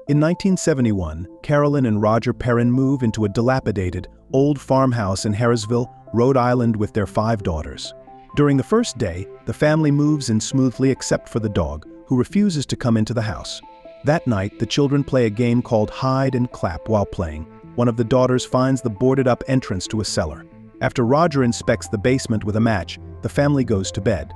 In 1971, Carolyn and Roger Perrin move into a dilapidated, old farmhouse in Harrisville, Rhode Island with their 5 daughters. During the first day, the family moves in smoothly except for the dog, who refuses to come into the house. That night, the children play a game called Hide and Clap while playing. One of the daughters finds the boarded-up entrance to a cellar. After Roger inspects the basement with a match, the family goes to bed.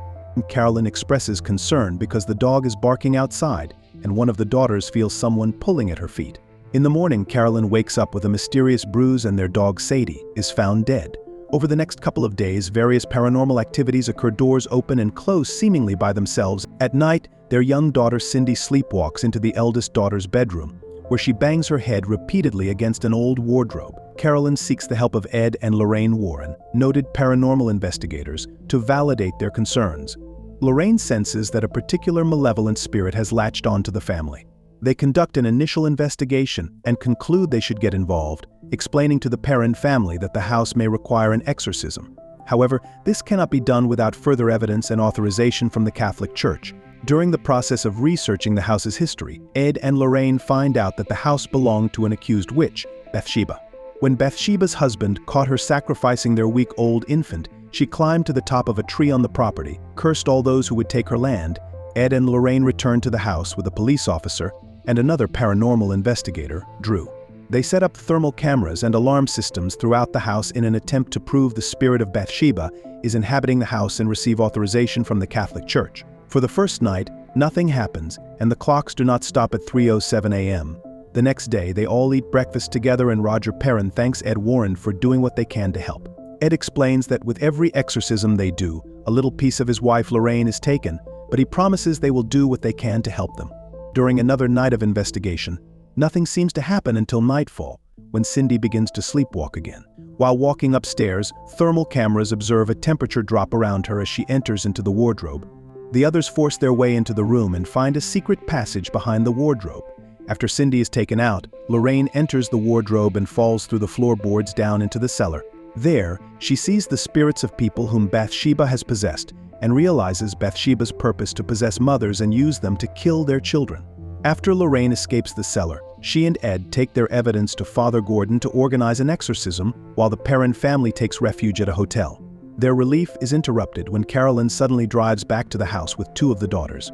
Carolyn expresses concern because the dog is barking outside, and one of the daughters feels someone pulling at her feet. In the morning, Carolyn wakes up with a mysterious bruise and their dog Sadie is found dead. Over the next couple of days, various paranormal activities occur. Doors open and close seemingly by themselves. At night, their young daughter Cindy sleepwalks into the eldest daughter's bedroom, where she bangs her head repeatedly against an old wardrobe. Carolyn seeks the help of Ed and Lorraine Warren, noted paranormal investigators, to validate their concerns. Lorraine senses that a particular malevolent spirit has latched onto the family. They conduct an initial investigation and conclude they should get involved, explaining to the Perrin family that the house may require an exorcism. However, this cannot be done without further evidence and authorization from the Catholic Church. During the process of researching the house's history, Ed and Lorraine find out that the house belonged to an accused witch, Bathsheba. When Bathsheba's husband caught her sacrificing their week-old infant, she climbed to the top of a tree on the property, cursed all those who would take her land. Ed and Lorraine returned to the house with a police officer and another paranormal investigator, Drew. They set up thermal cameras and alarm systems throughout the house in an attempt to prove the spirit of Bathsheba is inhabiting the house and receive authorization from the Catholic Church. For the first night, nothing happens, and the clocks do not stop at 3:07 a.m. The next day, they all eat breakfast together, and Roger Perrin thanks Ed Warren for doing what they can to help. Ed explains that with every exorcism they do, a little piece of his wife Lorraine is taken, but he promises they will do what they can to help them. During another night of investigation, nothing seems to happen until nightfall, when Cindy begins to sleepwalk again. While walking upstairs, thermal cameras observe a temperature drop around her as she enters into the wardrobe. The others force their way into the room and find a secret passage behind the wardrobe. After Cindy is taken out, Lorraine enters the wardrobe and falls through the floorboards down into the cellar. There, she sees the spirits of people whom Bathsheba has possessed and realizes Bathsheba's purpose to possess mothers and use them to kill their children. After Lorraine escapes the cellar, she and Ed take their evidence to Father Gordon to organize an exorcism while the Perrin family takes refuge at a hotel. Their relief is interrupted when Carolyn suddenly drives back to the house with 2 of the daughters.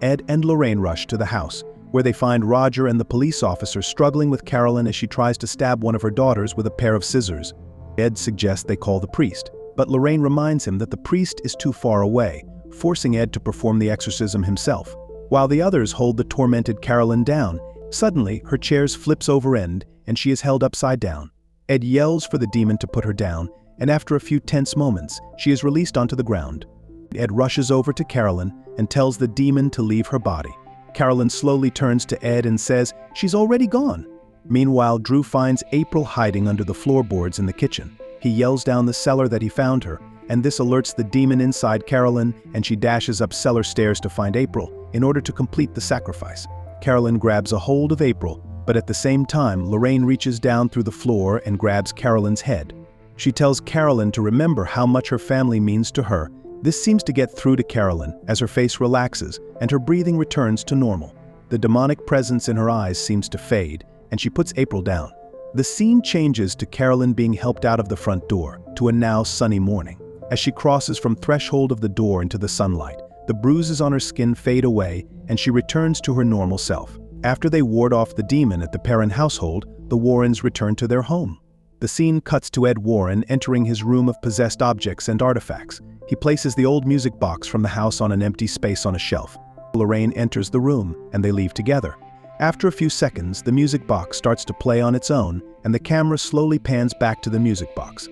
Ed and Lorraine rush to the house, where they find Roger and the police officer struggling with Carolyn as she tries to stab one of her daughters with a pair of scissors. Ed suggests they call the priest, but Lorraine reminds him that the priest is too far away, forcing Ed to perform the exorcism himself. While the others hold the tormented Carolyn down, suddenly her chair flips over end and she is held upside down. Ed yells for the demon to put her down, and after a few tense moments, she is released onto the ground. Ed rushes over to Carolyn and tells the demon to leave her body. Carolyn slowly turns to Ed and says she's already gone. Meanwhile, Drew finds April hiding under the floorboards in the kitchen. He yells down the cellar that he found her, and this alerts the demon inside Carolyn, and she dashes up cellar stairs to find April in order to complete the sacrifice. Carolyn grabs a hold of April, but at the same time, Lorraine reaches down through the floor and grabs Carolyn's head. She tells Carolyn to remember how much her family means to her. This seems to get through to Carolyn as her face relaxes and her breathing returns to normal. The demonic presence in her eyes seems to fade, and she puts April down. The scene changes to Carolyn being helped out of the front door to a now sunny morning. As she crosses from threshold of the door into the sunlight, the bruises on her skin fade away and she returns to her normal self. After they ward off the demon at the Perrin household, the Warrens return to their home. The scene cuts to Ed Warren entering his room of possessed objects and artifacts. He places the old music box from the house on an empty space on a shelf. Lorraine enters the room and they leave together. After a few seconds, the music box starts to play on its own and the camera slowly pans back to the music box.